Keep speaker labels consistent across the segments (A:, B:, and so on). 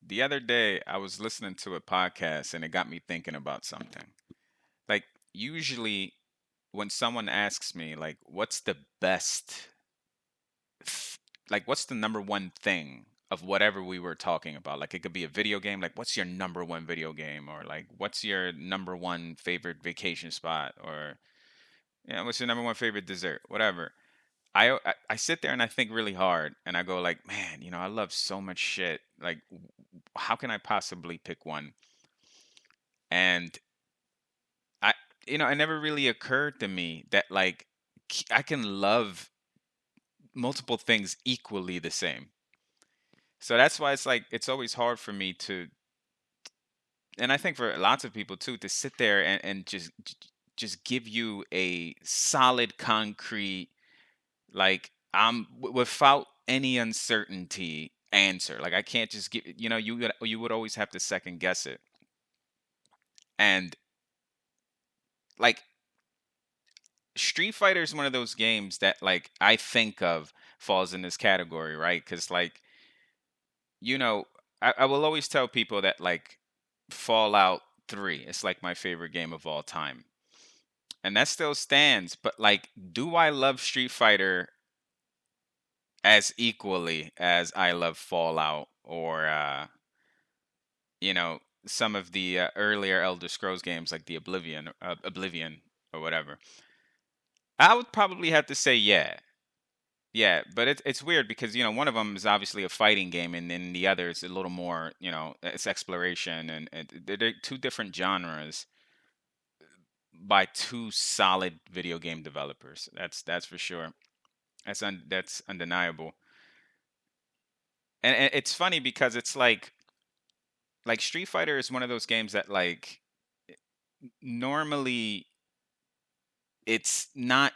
A: The other day, I was listening to a podcast and it got me thinking about something. Like, usually when someone asks me, like, what's the best, th- what's the number one thing of whatever we were talking about? Like, it could be a video game. Like, what's your number one video game? Or, like, what's your number one favorite vacation spot? Or, what's your number one favorite dessert? Whatever. I sit there and I think really hard and I go like, man, I love so much shit. Like, how can I possibly pick one? And I, it never really occurred to me that like I can love multiple things equally the same. So that's why it's like it's always hard for me to, and I think for lots of people too, to sit there and just give you a solid, concrete, like without any uncertainty answer. Like I can't just give, you would always have to second guess it. And like Street Fighter is one of those games that like I think of falls in this category, right? Because like you know, I will always tell people that like Fallout 3 is like my favorite game of all time, and that still stands. But like, do I love Street Fighter as equally as I love Fallout or you know some of the earlier Elder Scrolls games like the Oblivion or whatever? I would probably have to say yeah. Yeah, but it's weird because one of them is obviously a fighting game, and then the other is a little more it's exploration, and they're two different genres by two solid video game developers. That's for sure. That's undeniable. And it's funny because it's like Street Fighter is one of those games that like normally it's not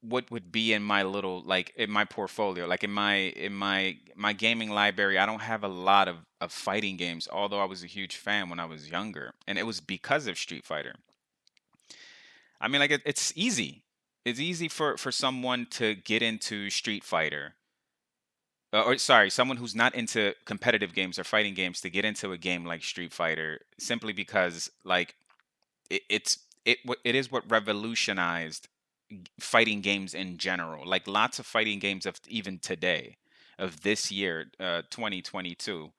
A: what would be in my little like in my portfolio, like in my gaming library. I don't have a lot of fighting games, although I was a huge fan when I was younger, and it was because of Street Fighter. I mean, like it's easy for someone to get into Street Fighter, or sorry, someone who's not into competitive games or fighting games to get into a game like Street Fighter, simply because like it is what revolutionized fighting games in general. Like lots of fighting games of even today, of this year, 2022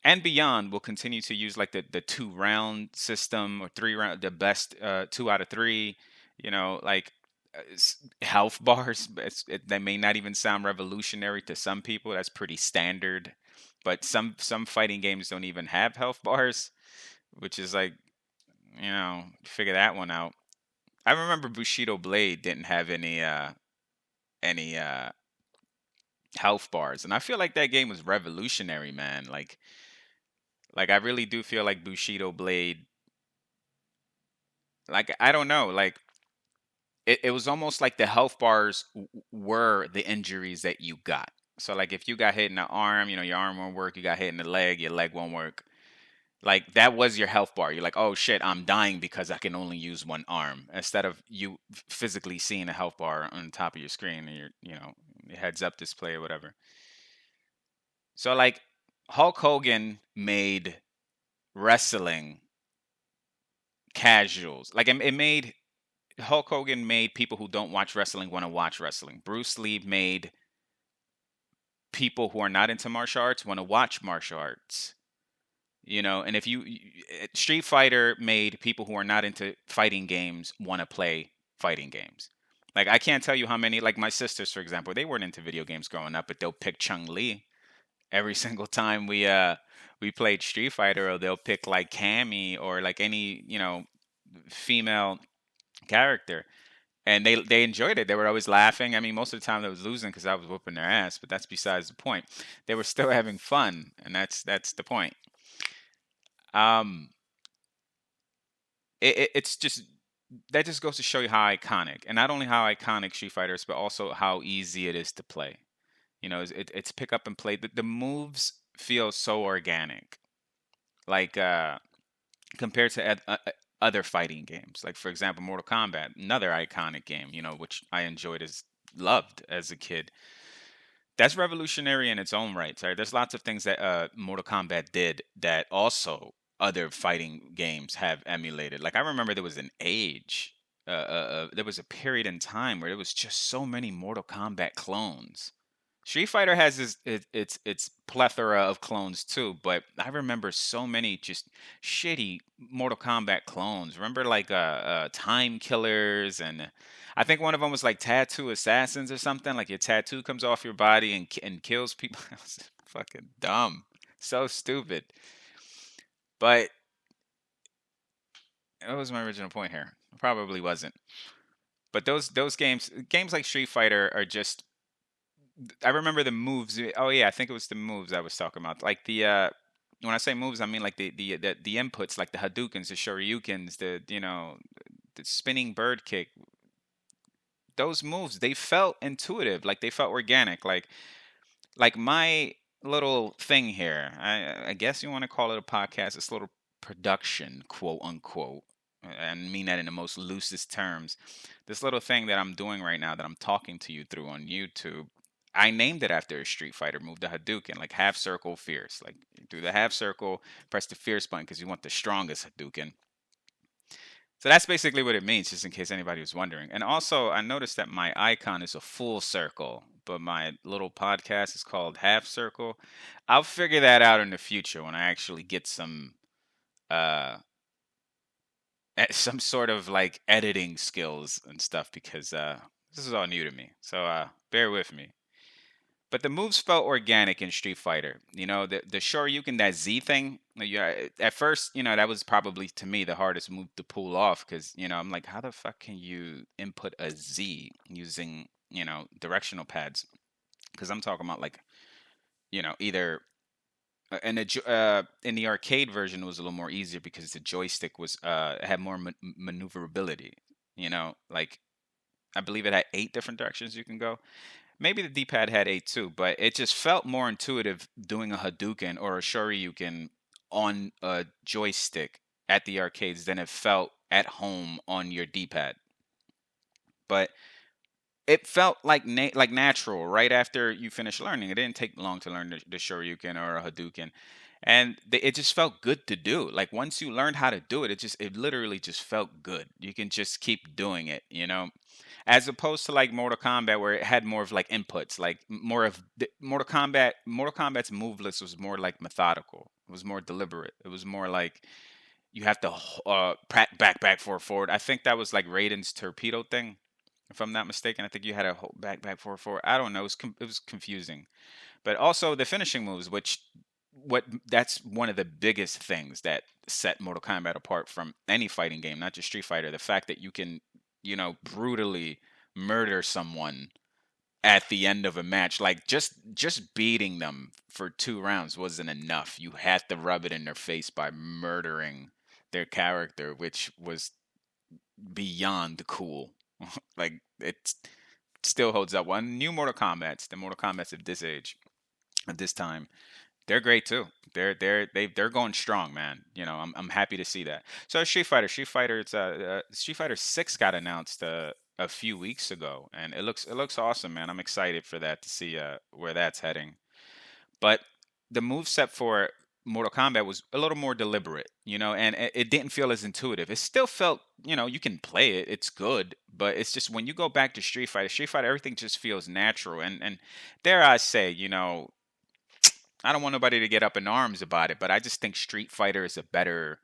A: and beyond, will continue to use like the 2 round system or 3 round, the best 2 out of 3. Like health bars. That may not even sound revolutionary to some people. That's pretty standard. But some fighting games don't even have health bars, which is like figure that one out. I remember Bushido Blade didn't have any health bars, and I feel like that game was revolutionary, man. Like I really do feel like Bushido Blade. Like I don't know, like it was almost like the health bars were the injuries that you got. So like if you got hit in the arm, your arm won't work. You got hit in the leg, your leg won't work. Like that was your health bar. You're like, oh shit, I'm dying because I can only use one arm. Instead of you physically seeing a health bar on the top of your screen and your heads up display or whatever. So like Hulk Hogan made wrestling casuals. Like it made Hulk Hogan made people who don't watch wrestling want to watch wrestling. Bruce Lee made people who are not into martial arts want to watch martial arts. And if Street Fighter made people who are not into fighting games want to play fighting games. Like I can't tell you how many, like my sisters for example, they weren't into video games growing up, but they'll pick Chung Li every single time we played Street Fighter, or they'll pick like Cammy or like any female character, and they enjoyed it. They were always laughing. I mean, most of the time they was losing because I was whooping their ass, but that's besides the point. They were still having fun, and that's the point. Um, it's just that just goes to show you how iconic, and not only how iconic Street Fighter is, but also how easy it is to play. It's pick up and play. The moves feel so organic, like compared to other fighting games. Like for example, Mortal Kombat, another iconic game. Which I enjoyed as loved as a kid. That's revolutionary in its own right. Sorry, there's lots of things that Mortal Kombat did that also other fighting games have emulated. Like I remember there was an age, there was a period in time where there was just so many Mortal Kombat clones. Street Fighter has its plethora of clones too, but I remember so many just shitty Mortal Kombat clones. Remember like Time Killers, and I think one of them was like Tattoo Assassins or something. Like your tattoo comes off your body and kills people. It was fucking dumb, so stupid. But what was my original point here? Probably wasn't. But those games like Street Fighter are just. I remember the moves. Oh yeah, I think it was the moves I was talking about. Like the when I say moves, I mean like the inputs, like the Hadoukens, the Shoryukens, the spinning bird kick. Those moves, they felt intuitive, like they felt organic, like my little thing here. I guess you want to call it a podcast. This little production, quote unquote, and mean that in the most loosest terms. This little thing that I'm doing right now, that I'm talking to you through on YouTube, I named it after a Street Fighter move, the Hadouken, like half circle fierce. Like do the half circle, press the fierce button because you want the strongest Hadouken. So that's basically what it means, just in case anybody was wondering. And also, I noticed that my icon is a full circle, but my little podcast is called Half Circle. I'll figure that out in the future when I actually get uh some sort of like editing skills and stuff, because this is all new to me. So bear with me. But the moves felt organic in Street Fighter. The Shoryuken, that Z thing. Yeah, at first, that was probably to me the hardest move to pull off, because I'm like, how the fuck can you input a Z using directional pads? Because I'm talking about like either in the arcade version it was a little more easier because the joystick was had more maneuverability. Like I believe it had 8 different directions you can go. Maybe the D-pad had 8 too, but it just felt more intuitive doing a Hadouken or a Shoryuken on a joystick at the arcades than it felt at home on your D-pad. But it felt like like natural right after you finish learning. It didn't take long to learn the Shoryuken or a Hadouken, and it just felt good to do. Like once you learned how to do it, it literally just felt good. You can just keep doing it. As opposed to like Mortal Kombat, where it had more of like inputs, like more of Mortal Kombat. Mortal Kombat's move list was more like methodical. It was more deliberate. It was more like you have to back forward forward. I think that was like Raiden's torpedo thing, if I'm not mistaken. I think you had a whole back forward forward. I don't know. It was confusing. But also the finishing moves, which that's one of the biggest things that set Mortal Kombat apart from any fighting game, not just Street Fighter. The fact that you can brutally murder someone at the end of a match, like just beating them for 2 rounds wasn't enough. You had to rub it in their face by murdering their character, which was beyond cool. Like it still holds up. One new the Mortal Kombat's of this age, at this time, they're great too. They're going strong, man. I'm happy to see that. So Street Fighter 6 got announced a few weeks ago, and it looks awesome, man. I'm excited for that, to see where that's heading. But the move set for Mortal Kombat was a little more deliberate, and it didn't feel as intuitive. It still felt, you can play it, it's good, but it's just when you go back to Street Fighter, everything just feels natural. And dare I say, I don't want nobody to get up in arms about it, but I just think Street Fighter is a better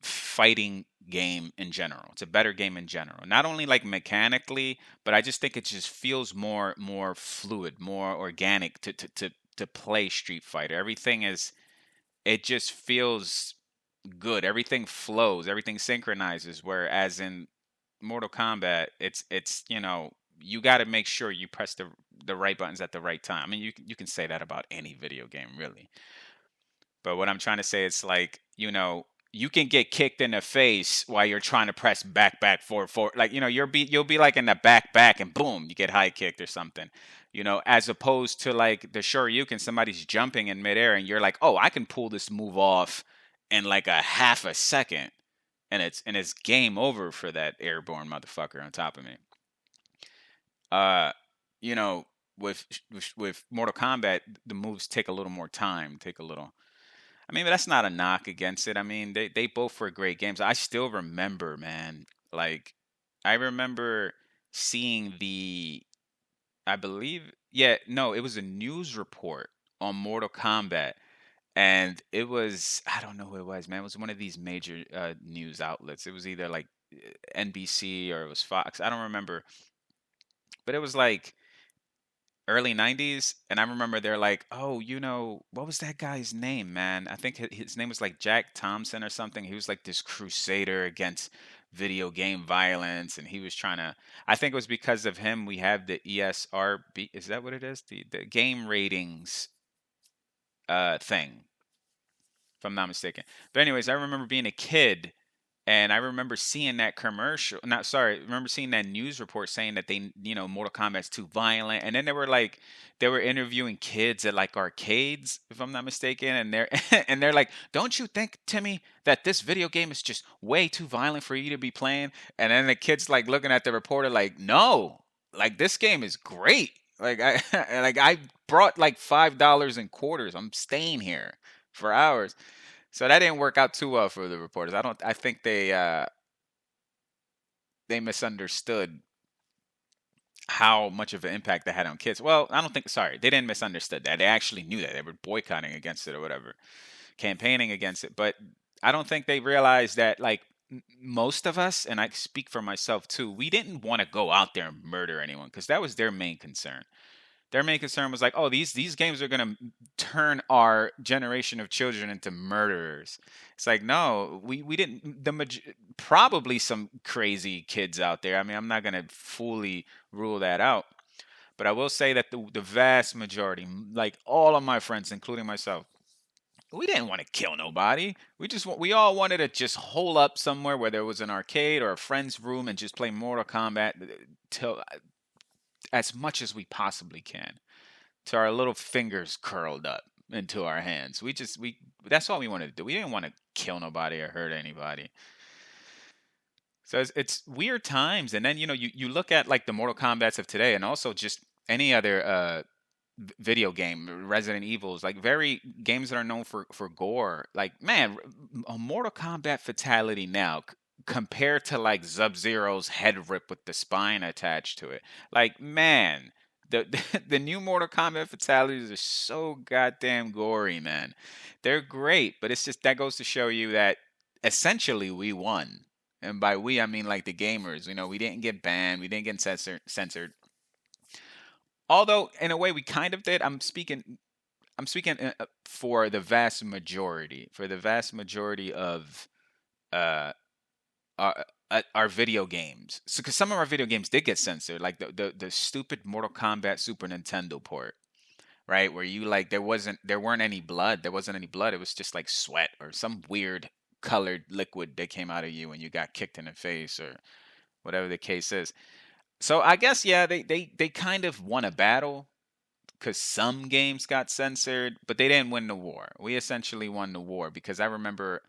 A: fighting game in general. It's a better game in general. Not only like mechanically, but I just think it just feels more fluid, more organic to play Street Fighter. It just feels good. Everything flows, everything synchronizes. Whereas in Mortal Kombat, it's you got to make sure you press the right buttons at the right time. I mean, you can say that about any video game, really. But what I'm trying to say is like, you can get kicked in the face while you're trying to press back forward forward. Like, you'll be like in the back and boom, you get high kicked or something. As opposed to like the Shoryuken, somebody's jumping in midair and you're like, oh, I can pull this move off in like a half a second, and it's game over for that airborne motherfucker on top of me. Uh, you know, with Mortal Kombat, the moves take a little more time, take a little. I mean, but that's not a knock against it. I mean, they both were great games. I still remember, man. Like, I remember seeing I believe, yeah, no, it was a news report on Mortal Kombat, and it was, I don't know who it was, man. It was one of these major news outlets. It was either like NBC or it was Fox. I don't remember, but it was like early 90s, and I remember they're like, "Oh, what was that guy's name, man? I think his name was like Jack Thompson or something. He was like this crusader against video game violence, and he was trying to, I think it was because of him we have the ESRB, is that what it is? The game ratings thing, if I'm not mistaken. But anyways, I remember being a kid and I remember seeing that commercial. Not sorry, I remember seeing that news report saying that Mortal Kombat's too violent. And then they were interviewing kids at like arcades, if I'm not mistaken. And they're and they're like, "Don't you think, Timmy, that this video game is just way too violent for you to be playing?" And then the kids like looking at the reporter like, "No, like this game is great. Like I like I brought like $5 in quarters. I'm staying here for hours." So that didn't work out too well for the reporters. I think they misunderstood how much of an impact that had on kids. Well, I don't think sorry, they didn't misunderstood that. They actually knew that. They were boycotting against it or whatever, campaigning against it. But I don't think they realized that like most of us, and I speak for myself too, we didn't want to go out there and murder anyone because that was their main concern. Their main concern was like, oh, these games are gonna turn our generation of children into murderers. It's like, no, we didn't. Probably some crazy kids out there. I mean, I'm not gonna fully rule that out, but I will say that the vast majority, like all of my friends, including myself, we didn't want to kill nobody. We all wanted to just hole up somewhere, whether it was an arcade or a friend's room, and just play Mortal Kombat till as much as we possibly can, to our little fingers curled up into our hands. We that's all we wanted to do. We didn't want to kill nobody or hurt anybody. So it's weird times. And then you look at like the Mortal Kombat's of today, and also just any other video game, Resident Evils, like very games that are known for gore. Like man, a Mortal Kombat fatality now compared to like Sub Zero's head rip with the spine attached to it. Like man, the new Mortal Kombat fatalities are so goddamn gory, man. They're great, but it's just that goes to show you that essentially we won. And by we, I mean like the gamers. We didn't get banned, we didn't get censored. Although in a way we kind of did. I'm speaking for the vast majority, of uh our video games. So, because some of our video games did get censored, like the stupid Mortal Kombat Super Nintendo port, right? Where you like there weren't any blood, there wasn't any blood. It was just like sweat or some weird colored liquid that came out of you when you got kicked in the face or whatever the case is. So I guess yeah, they kind of won a battle because some games got censored, but they didn't win the war. We essentially won the war because I remember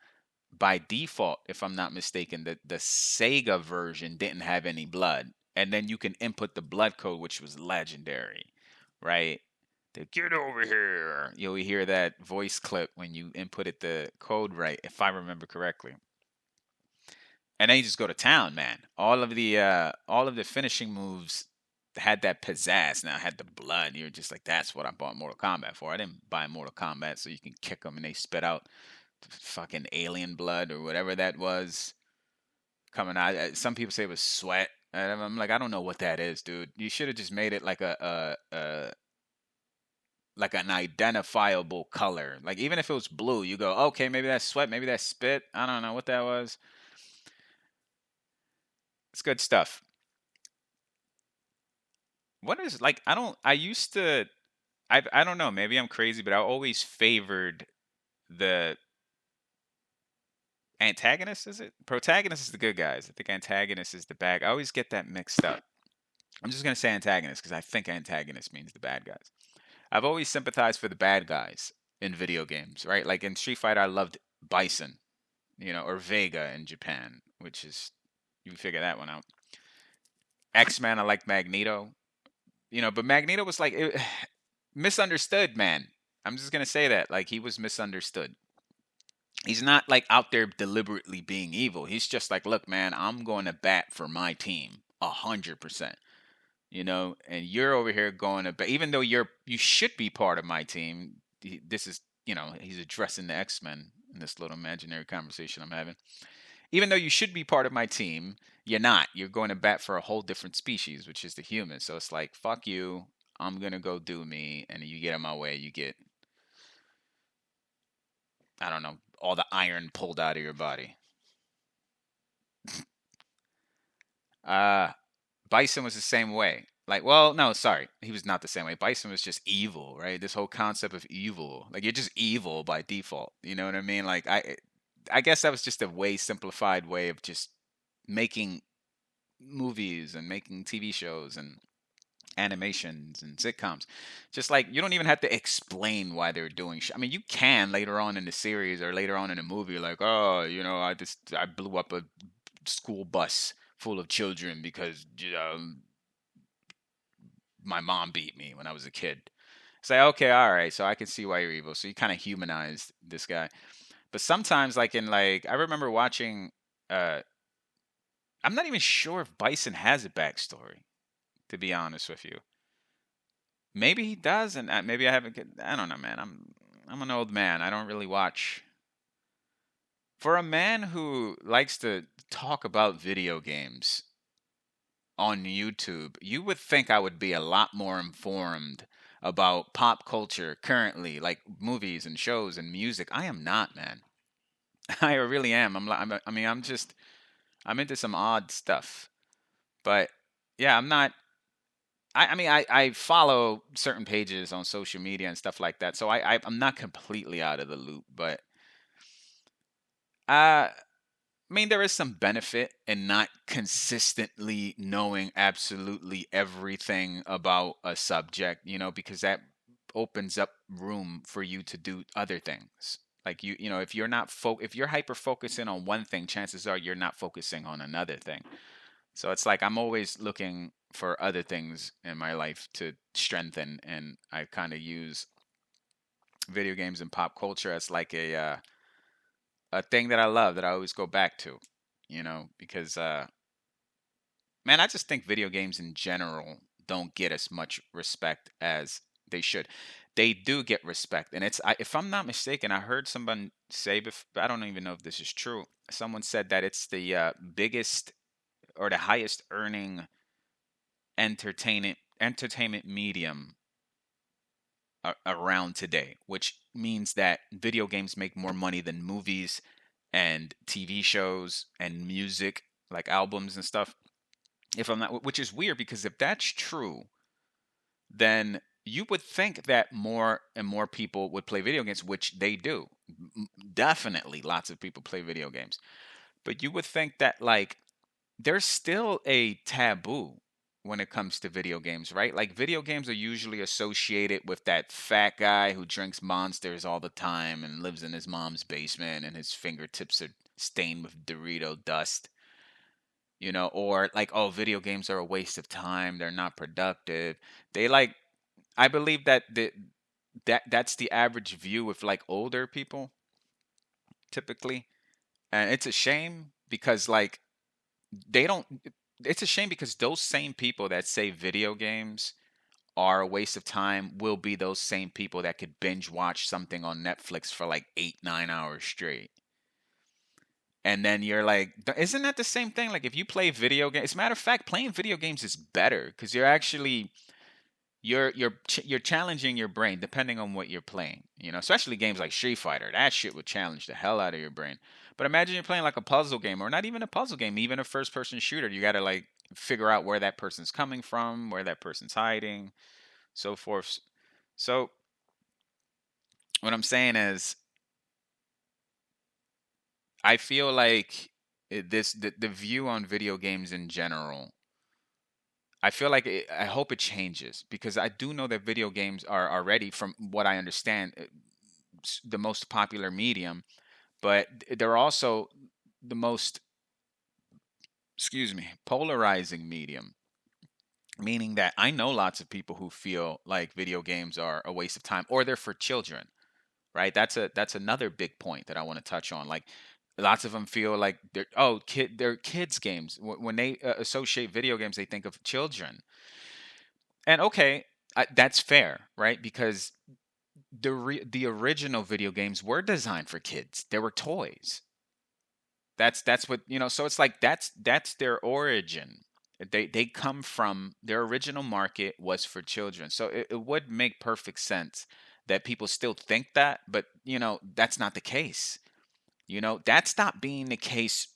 A: by default, if I'm not mistaken, the Sega version didn't have any blood, and then you can input the blood code, which was legendary, right? To get over here, you'll hear that voice clip when you inputted the code right, if I remember correctly. And then you just go to town, man. All of the finishing moves had that pizzazz. Now had the blood. You're just like, that's what I bought Mortal Kombat for. I didn't buy Mortal Kombat so you can kick them and they spit out fucking alien blood or whatever that was coming out. Some people say it was sweat. And I'm like, I don't know what that is, dude. You should have just made it like a like an identifiable color. Like even if it was blue, you go, okay, maybe that's sweat, maybe that's spit. I don't know what that was. It's good stuff. What is like? I don't. I used to. I don't know. Maybe I'm crazy, but I always favored the antagonist. Is it protagonist is the good guys? I think antagonist is the bad. I always get that mixed up. I'm just gonna say antagonist because I think antagonist means the bad guys. I've always sympathized for the bad guys in video games, right? Like in Street Fighter, I loved Bison, or Vega in Japan, which is you figure that one out. X Men, I like Magneto. But Magneto was like misunderstood, man. I'm just gonna say that, like, he was misunderstood. He's not like out there deliberately being evil. He's just like, look, man, I'm going to bat for my team 100%. And you're over here going to bat, even though you should be part of my team. This is, he's addressing the X-Men in this little imaginary conversation I'm having. Even though you should be part of my team, you're not. You're going to bat for a whole different species, which is the human. So it's like, fuck you. I'm gonna go do me, and you get in my way. You get, I don't know, all the iron pulled out of your body. Uh Bison was the same way. Like, well, no, sorry, he was not the same way. Bison was just evil, right? This whole concept of evil, like, you're just evil by default. You know what I mean? Like, I guess that was just a way simplified way of just making movies and making TV shows and animations and sitcoms. Just like, you don't even have to explain why they're doing shit. I mean, you can later on in the series or later on in a movie, like, oh, I blew up a school bus full of children because my mom beat me when I was a kid. It's like, okay, all right, so I can see why you're evil. So you kind of humanized this guy. But sometimes, like, I remember watching. I'm not even sure if Bison has a backstory, to be honest with you. Maybe he does, and maybe I haven't. I don't know, man. I'm an old man. I don't really watch. For a man who likes to talk about video games on YouTube, you would think I would be a lot more informed about pop culture currently, like movies and shows and music. I am not, man. I really am. I mean, I'm into some odd stuff, but yeah, I'm not. I mean, I follow certain pages on social media and stuff like that, so I'm not completely out of the loop, but I mean, there is some benefit in not consistently knowing absolutely everything about a subject, because that opens up room for you to do other things. Like, if you're not if you're hyper focusing on one thing, chances are you're not focusing on another thing. So it's like I'm always looking for other things in my life to strengthen, and I kind of use video games and pop culture as like a thing that I love that I always go back to, because man, I just think video games in general don't get as much respect as they should. They do get respect, and if I'm not mistaken, I heard someone say, I don't even know if this is true. Someone said that it's the biggest or the highest earning entertainment medium around today, which means that video games make more money than movies and TV shows and music, like albums and stuff. If I'm not, which is weird, because if that's true, then you would think that more and more people would play video games, which they do. Definitely, lots of people play video games. But you would think that, like, there's still a taboo when it comes to video games, right? Like, video games are usually associated with that fat guy who drinks monsters all the time and lives in his mom's basement and his fingertips are stained with Dorito dust. Or like, oh, video games are a waste of time, they're not productive. They like I believe that that's the average view with like older people typically. And it's a shame because, like, they don't it's a shame because those same people that say video games are a waste of time will be those same people that could binge watch something on Netflix for like 8-9 hours straight. And then you're like, isn't that the same thing? Like, if you play video games, as a matter of fact, playing video games is better because you're actually you're challenging your brain depending on what you're playing. Especially games like Street Fighter. That shit would challenge the hell out of your brain. But imagine you're playing like a puzzle game, or not even a puzzle game, even a first-person shooter. You got to like figure out where that person's coming from, where that person's hiding, so forth. So what I'm saying is, I feel like the view on video games in general. I feel like I hope it changes, because I do know that video games are already, from what I understand, the most popular medium, but they're also the most, excuse me, polarizing medium. Meaning that I know lots of people who feel like video games are a waste of time or they're for children, right? That's another big point that I want to touch on. Like lots of them feel like they're kids games. When they associate video games, they think of children. And okay, that's fair, right? Because the original video games were designed for kids. They were toys. That's what, so it's like that's their origin. They come from their original market was for children. So it would make perfect sense that people still think that, but that's not the case. That stopped being the case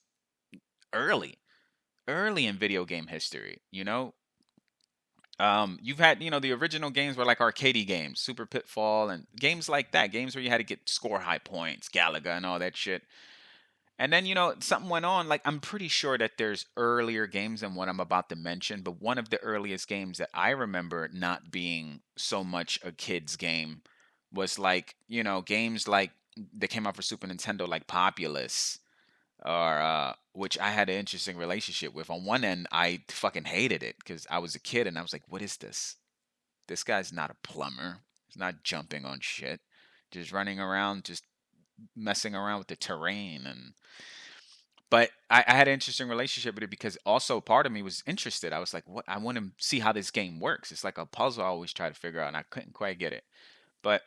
A: early, early in video game history. You've had, the original games were like arcade games, Super Pitfall and games like that, games where you had to get score high points, Galaga and all that shit. And then, something went on. Like, I'm pretty sure that there's earlier games than what I'm about to mention, but one of the earliest games that I remember not being so much a kid's game was like, games like that came out for Super Nintendo, like Populous, or which I had an interesting relationship with. On one end, I fucking hated it because I was a kid and I was like, what is this? This guy's not a plumber. He's not jumping on shit. Just running around, just messing around with the terrain. But I had an interesting relationship with it because also part of me was interested. I was like, what? I want to see how this game works. It's like a puzzle I always try to figure out, and I couldn't quite get it. But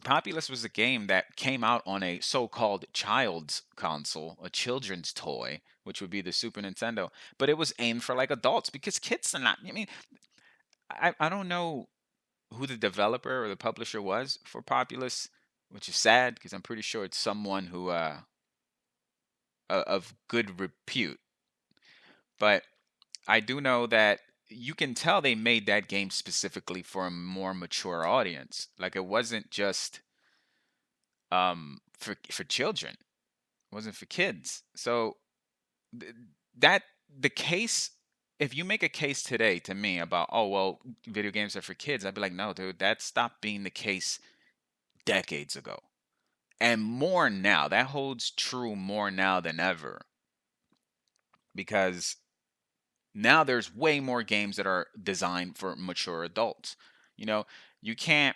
A: Populous was a game that came out on a so-called child's console, a children's toy, which would be the Super Nintendo. But it was aimed for like adults because kids are not. I mean, I don't know who the developer or the publisher was for Populous, which is sad because I'm pretty sure it's someone who of good repute. But I do know that you can tell they made that game specifically for a more mature audience. Like it wasn't just for children. It wasn't for kids. So th- that the case if you make a case today to me about, oh well, video games are for kids, I'd be like, no, dude, that stopped being the case decades ago. And more now. That holds true more now than ever because now there's way more games that are designed for mature adults. You know, you can't,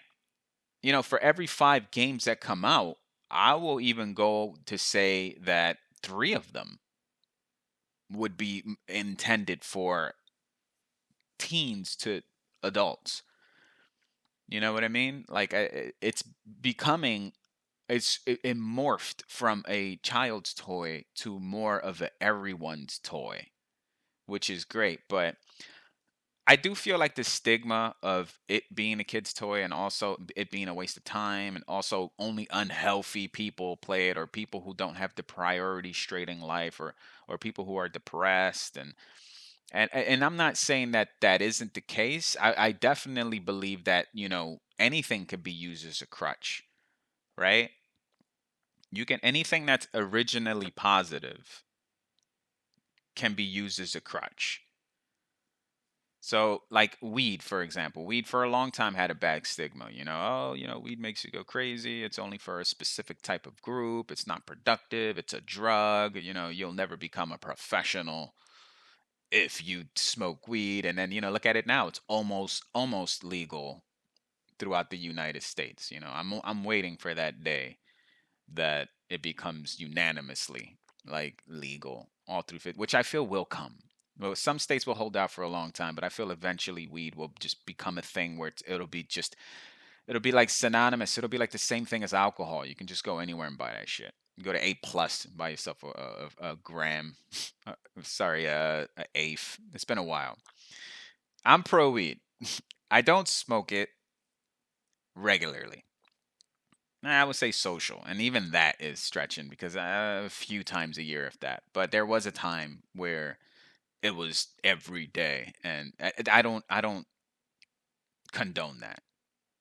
A: for every 5 games that come out, I will even go to say that 3 of them would be intended for teens to adults. You know what I mean? Like it's becoming it morphed from a child's toy to more of a everyone's toy, which is great. But I do feel like the stigma of it being a kid's toy and also it being a waste of time and also only unhealthy people play it or people who don't have the priority straight in life or people who are depressed and I'm not saying that that isn't the case. I definitely believe that, anything could be used as a crutch, right? You can anything that's originally positive can be used as a crutch. So, like weed, for example, weed for a long time had a bad stigma. Weed makes you go crazy. It's only for a specific type of group. It's not productive. It's a drug. You'll never become a professional if you smoke weed. And then, look at it now. It's almost legal throughout the United States. I'm waiting for that day that it becomes unanimously like legal all through which I feel will come. Well, some states will hold out for a long time, but I feel eventually weed will just become a thing where it'll be like synonymous. It'll be like the same thing as alcohol. You can just go anywhere and buy that shit. You go to A plus, buy yourself a gram. Sorry, a eighth. It's been a while. I'm pro weed. I don't smoke it regularly. I would say social, and even that is stretching because a few times a year, if that. But there was a time where it was every day, and I don't condone that.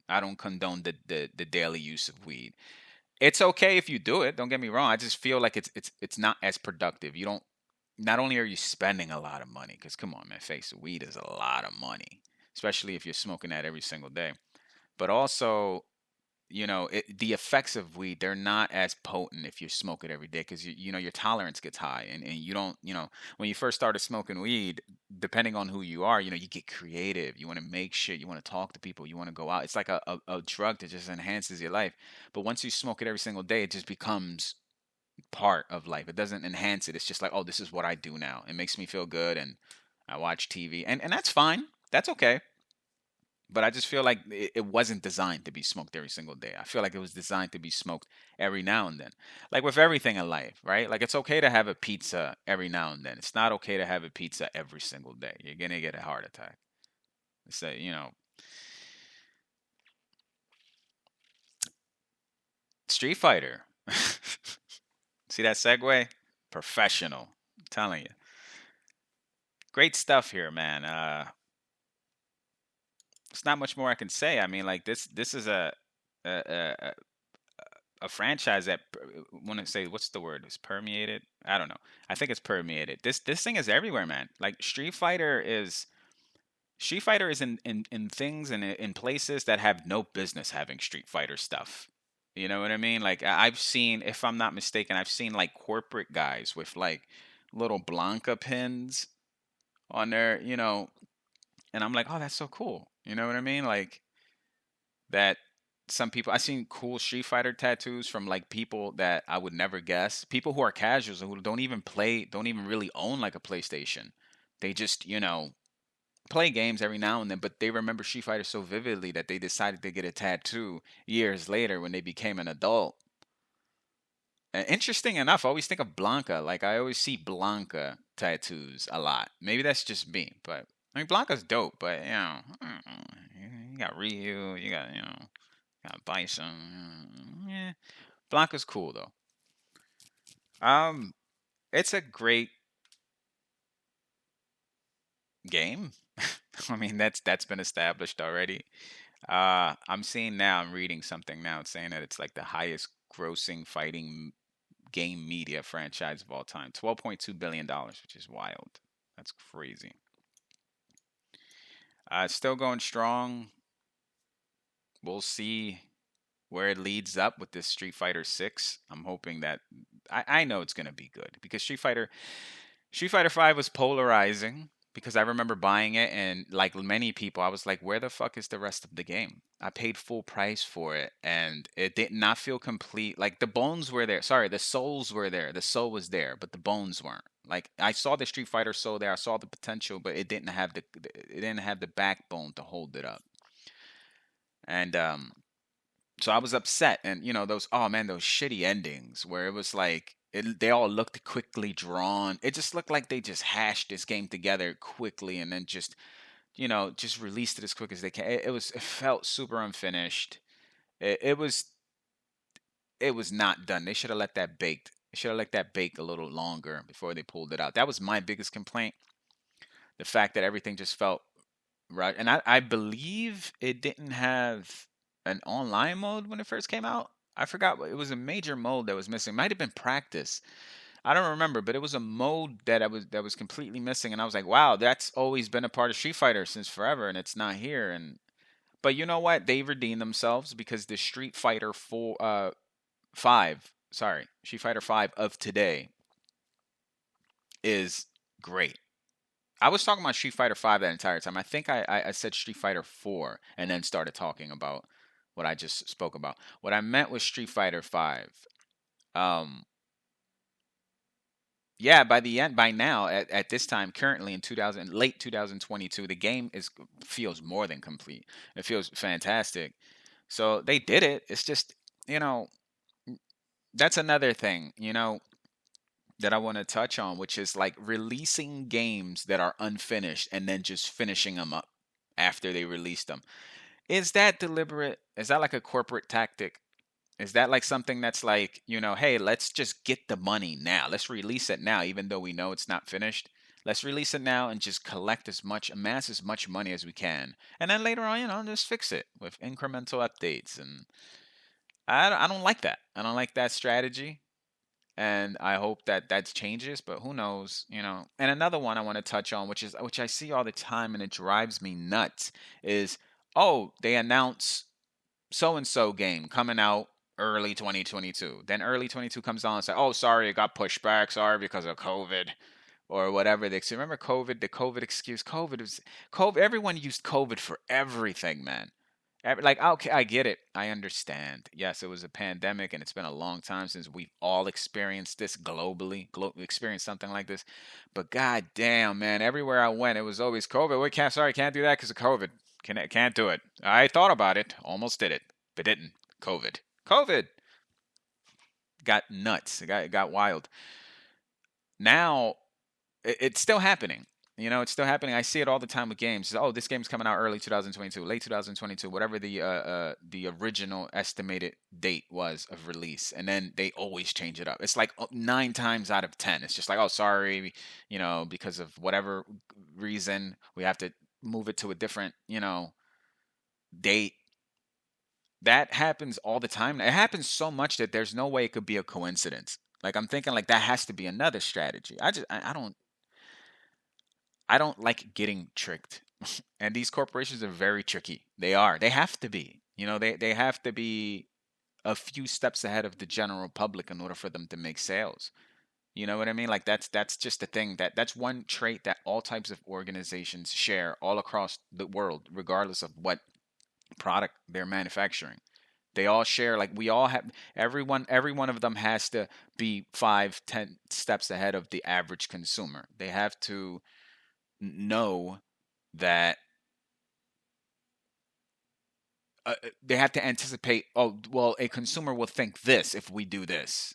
A: I don't condone the daily use of weed. It's okay if you do it. Don't get me wrong. I just feel like it's not as productive. You don't. Not only are you spending a lot of money, because come on, man, face it, weed is a lot of money, especially if you're smoking that every single day. But also, the effects of weed, they're not as potent if you smoke it every day because your tolerance gets high and you don't, when you first started smoking weed, depending on who you are, you get creative. You want to make shit. You want to talk to people. You want to go out. It's like a drug that just enhances your life. But once you smoke it every single day, it just becomes part of life. It doesn't enhance it. It's just like, oh, this is what I do now. It makes me feel good, and I watch TV, and that's fine. That's okay. But I just feel like it wasn't designed to be smoked every single day. I feel like it was designed to be smoked every now and then. Like with everything in life, right? Like it's okay to have a pizza every now and then. It's not okay to have a pizza every single day. You're gonna get a heart attack. So, Street Fighter. See that segue? Professional. I'm telling you. Great stuff here, man. There's not much more I can say. I mean, like this is a, a franchise that want to say what's the word? Is permeated? I don't know. I think it's permeated. This thing is everywhere, man. Like Street Fighter is in things and in places that have no business having Street Fighter stuff. You know what I mean? Like I've seen, if I'm not mistaken, I've seen like corporate guys with like little Blanca pins on their, and I'm like, oh, that's so cool. You know what I mean? Like that some people I've seen cool Street Fighter tattoos from like people that I would never guess. People who are casuals who don't even play, don't even really own like a PlayStation. They just, play games every now and then, but they remember Street Fighter so vividly that they decided to get a tattoo years later when they became an adult. Interesting enough, I always think of Blanca. Like I always see Blanca tattoos a lot. Maybe that's just me, but I mean Blanca's dope. But you got Ryu, you got got Bison. Yeah, Blanca's cool though. Um, it's a great game. I mean that's been established already. I'm seeing now. I'm reading something now. It's saying that it's like the highest grossing fighting game media franchise of all time. $12.2 billion, which is wild. That's crazy. Still going strong. We'll see where it leads up with this Street Fighter 6. I'm hoping that I know it's gonna be good because Street Fighter 5 was polarizing because I remember buying it and like many people I was like where the fuck is the rest of the game? I paid full price for it and it did not feel complete. Like the bones were there. Sorry, the souls were there. The soul was there, but the bones weren't. Like I saw the Street Fighter soul there. I saw the potential, but it didn't have the backbone to hold it up. And so I was upset, and those oh man, those shitty endings where it was like they all looked quickly drawn. It just looked like they just hashed this game together quickly and then just released it as quick as they can. It felt super unfinished. It was not done. They should have let that bake. They should have let that bake a little longer before they pulled it out. That was my biggest complaint. The fact that everything just felt right, and I believe it didn't have an online mode when it first came out. I forgot it was a major mode that was missing. Might have been practice. I don't remember, but it was a mode that was completely missing, and I was like, wow, that's always been a part of Street Fighter since forever, and it's not here. And but you know what? They redeemed themselves because the Street Fighter 5 of today is great. I was talking about Street Fighter 5 that entire time. I think I said Street Fighter 4 and then started talking about what I just spoke about. What I meant was Street Fighter 5. Um, yeah, by now, at this time, currently in late 2022, the game feels more than complete. It feels fantastic. So they did it. It's just, you know, that's another thing, that I want to touch on, which is like releasing games that are unfinished and then just finishing them up after they release them. Is that deliberate? Is that like a corporate tactic? Is that like something that's like, hey, let's just get the money now. Let's release it now, even though we know it's not finished. Let's release it now and just amass as much money as we can. And then later on, just fix it with incremental updates. And I don't like that. I don't like that strategy. And I hope that changes, but who knows. And another one I want to touch on, which I see all the time, and it drives me nuts, is oh, they announce so and so game coming out early 2022. Then early 22 comes on and say, oh, sorry, it got pushed back. Sorry because of COVID. or whatever. They remember COVID, the COVID excuse. COVID was COVID. Everyone used COVID for everything, man. Like, okay, I get it. I understand. Yes, it was a pandemic, and it's been a long time since we've all experienced this globally, experienced something like this. But god damn, man, everywhere I went, it was always COVID. We can't, sorry, can't do that because of COVID. Can't do it. I thought about it, almost did it, but didn't. COVID. COVID got nuts. It got wild. Now it's still happening. It's still happening. I see it all the time with games. Oh, this game's coming out early 2022, late 2022, whatever the original estimated date was of release, and then they always change it up. It's like 9 times out of 10, it's just like, oh, sorry, because of whatever reason, we have to move it to a different, date. That happens all the time. It happens so much that there's no way it could be a coincidence. Like, I'm thinking like that has to be another strategy. I don't like getting tricked. And these corporations are very tricky. They are. They have to be. They have to be a few steps ahead of the general public in order for them to make sales. You know what I mean? Like, that's just a thing, that's one trait that all types of organizations share all across the world, regardless of what product they're manufacturing. They all share, like, we all have, every one of them has to be 5, 10 steps ahead of the average consumer. They have to know that they have to anticipate, oh, well, a consumer will think this if we do this.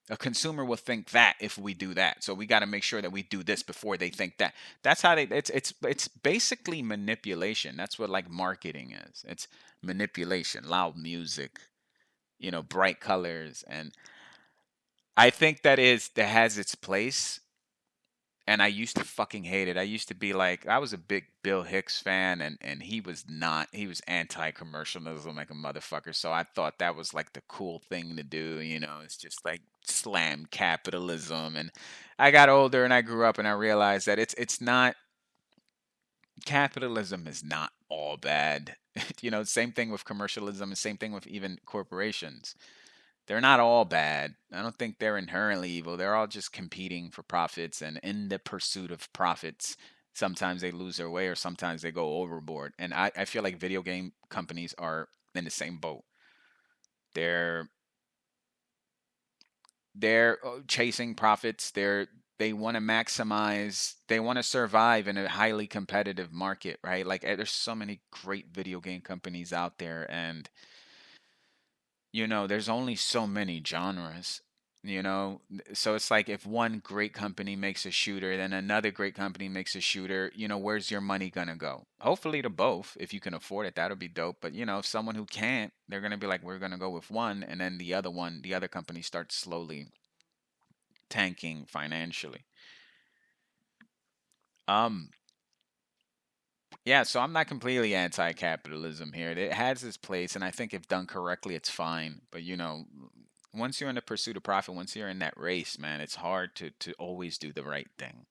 A: A consumer will think that if we do that. So we got to make sure that we do this before they think that. That's how it's basically manipulation. That's what, like, marketing is. It's manipulation, loud music, bright colors, and I think that has its place, and I used to fucking hate it. I used to be like, I was a big Bill Hicks fan, and he was not. He was anti-commercialism like a motherfucker. So I thought that was like the cool thing to do. It's just like slam capitalism. And I got older and I grew up and I realized that it's not. Capitalism is not all bad. Same thing with commercialism, and same thing with even corporations. They're not all bad. I don't think they're inherently evil. They're all just competing for profits, and in the pursuit of profits, sometimes they lose their way or sometimes they go overboard. And I feel like video game companies are in the same boat. They're they're chasing profits. They want to maximize. They want to survive in a highly competitive market, right? Like, there's so many great video game companies out there, and there's only so many genres, so it's like, if one great company makes a shooter, then another great company makes a shooter, where's your money gonna go? Hopefully to both. If you can afford it, that'll be dope. But if someone who can't, they're gonna be like, we're gonna go with one, and then the other company starts slowly tanking financially. um yeah, so I'm not completely anti-capitalism here. It has its place, and I think if done correctly, it's fine. But once you're in the pursuit of profit, once you're in that race, man, it's hard to always do the right thing.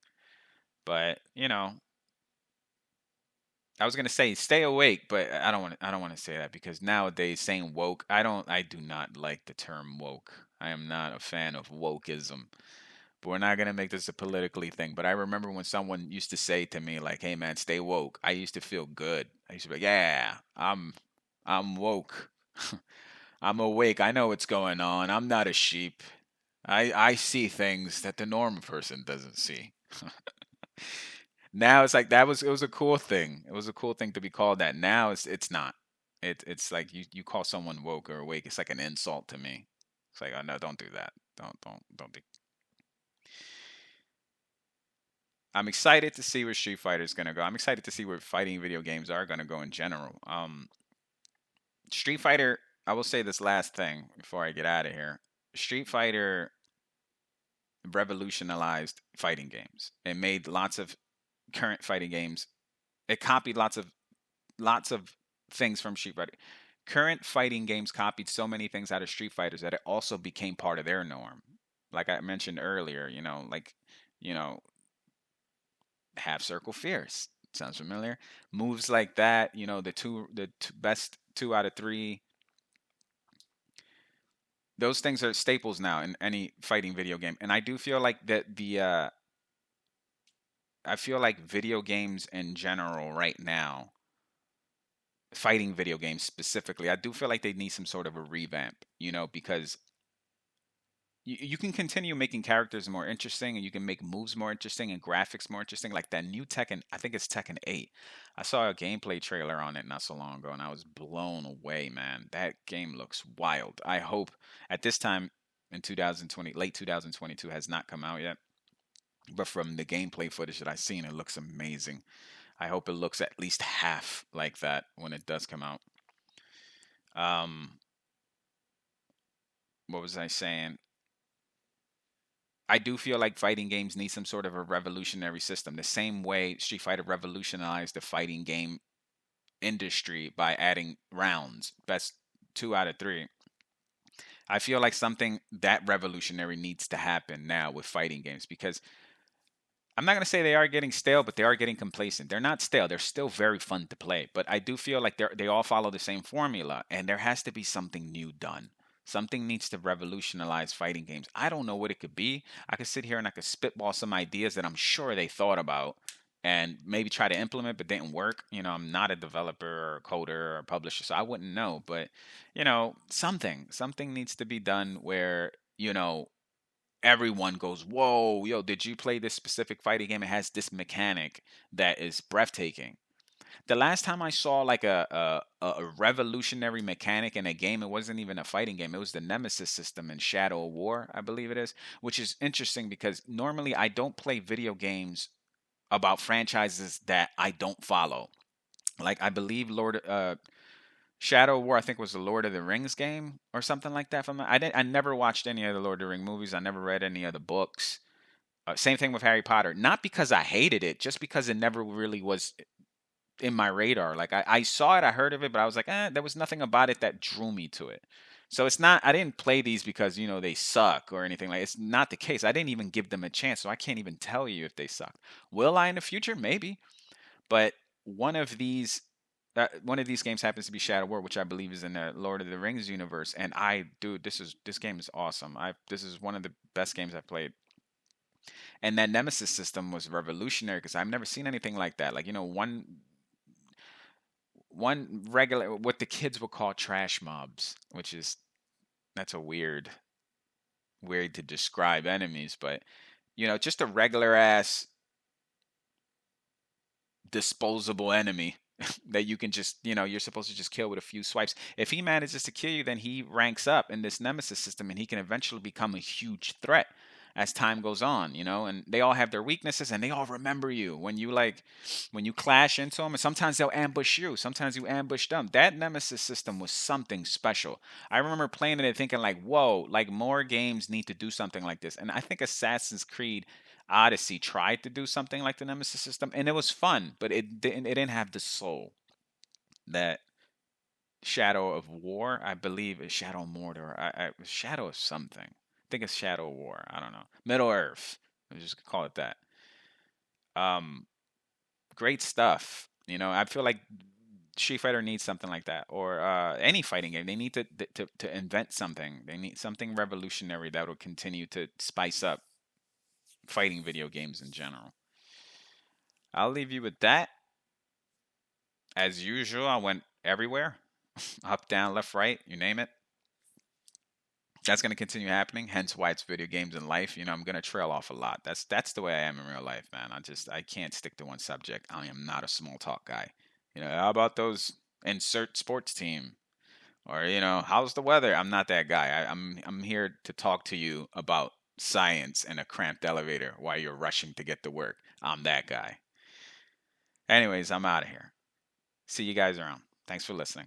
A: But I was gonna say stay awake, but I don't want to say that, because nowadays saying woke, I do not like the term woke. I am not a fan of wokeism. But we're not gonna make this a politically thing. But I remember when someone used to say to me like, "Hey man, stay woke." I used to feel good. I used to be like, "Yeah, I'm woke. I'm awake. I know what's going on. I'm not a sheep. I see things that the normal person doesn't see." Now it's like, it was a cool thing. It was a cool thing to be called that. Now it's not. It's like, you call someone woke or awake, it's like an insult to me. It's like, oh no, don't do that. Don't be. I'm excited to see where Street Fighter is gonna go. I'm excited to see where fighting video games are gonna go in general. Street Fighter. I will say this last thing before I get out of here. Street Fighter revolutionized fighting games. It made lots of current fighting games. It copied lots of things from Street Fighter. Current fighting games copied so many things out of Street Fighters that it also became part of their norm. Like I mentioned earlier, like, you know, half circle fierce. Sounds familiar? Moves like that, the best 2 out of 3. Those things are staples now in any fighting video game, and I do feel like that I feel like video games in general right now, fighting video games specifically, I do feel like they need some sort of a revamp, because you can continue making characters more interesting and you can make moves more interesting and graphics more interesting. Like that new Tekken, I think it's Tekken 8. I saw a gameplay trailer on it not so long ago and I was blown away, man. That game looks wild. I hope at this time in 2020, late 2022 has not come out yet. But from the gameplay footage that I've seen, it looks amazing. I hope it looks at least half like that when it does come out. Um, what was I saying? I do feel like fighting games need some sort of a revolutionary system. The same way Street Fighter revolutionized the fighting game industry by adding rounds, best 2 out of 3. I feel like something that revolutionary needs to happen now with fighting games because I'm not going to say they are getting stale, but they are getting complacent. They're not stale. They're still very fun to play. But I do feel like they all follow the same formula, and there has to be something new done. Something needs to revolutionize fighting games. I don't know what it could be. I could sit here and I could spitball some ideas that I'm sure they thought about and maybe try to implement, but didn't work. I'm not a developer or a coder or a publisher, so I wouldn't know. But something needs to be done where everyone goes, "Whoa, yo, did you play this specific fighting game? It has this mechanic that is breathtaking." The last time I saw like a revolutionary mechanic in a game, it wasn't even a fighting game. It was the Nemesis system in Shadow of War, I believe it is, which is interesting because normally I don't play video games about franchises that I don't follow. Like I believe Shadow of War, I think, was the Lord of the Rings game or something like that. I never watched any of the Lord of the Rings movies. I never read any of the books. Same thing with Harry Potter. Not because I hated it, just because it never really was in my radar. Like I saw it, I heard of it, but I was like, there was nothing about it that drew me to it. So it's not. I didn't play these because they suck or anything like. It's not the case. I didn't even give them a chance, so I can't even tell you if they suck. Will I in the future? Maybe. But one of these one of these games happens to be Shadow War, which I believe is in the Lord of the Rings universe. And dude, this game is awesome. This is one of the best games I've played. And that Nemesis system was revolutionary because I've never seen anything like that. Like one regular what the kids would call trash mobs, which is that's a weird to describe enemies, but just a regular ass disposable enemy that you can just, you're supposed to just kill with a few swipes. If he manages to kill you, then he ranks up in this nemesis system and he can eventually become a huge threat as time goes on, and they all have their weaknesses and they all remember you when you clash into them, and sometimes they'll ambush you, sometimes you ambush them. That nemesis system was something special. I remember playing it and thinking like, whoa, like more games need to do something like this. And I think Assassin's Creed Odyssey tried to do something like the Nemesis system, and it was fun, but it didn't have the soul that Shadow of War, I believe, is Shadow of Mordor. Shadow of something. I think it's Shadow of War. I don't know. Middle Earth. Let's just call it that. Um, Great stuff. I feel like Street Fighter needs something like that, or any fighting game. They need to invent something. They need something revolutionary that will continue to spice up fighting video games in general. I'll leave you with that. As usual, I went everywhere up, down, left, right, you name it. That's going to continue happening, hence why it's video games in life. I'm going to trail off a lot. That's the way I am in real life, man. I can't stick to one subject. I am not a small talk guy. How about those insert sports team? Or, how's the weather? I'm not that guy. I'm here to talk to you about science in a cramped elevator while you're rushing to get to work. I'm that guy. Anyways, I'm out of here. See you guys around. Thanks for listening.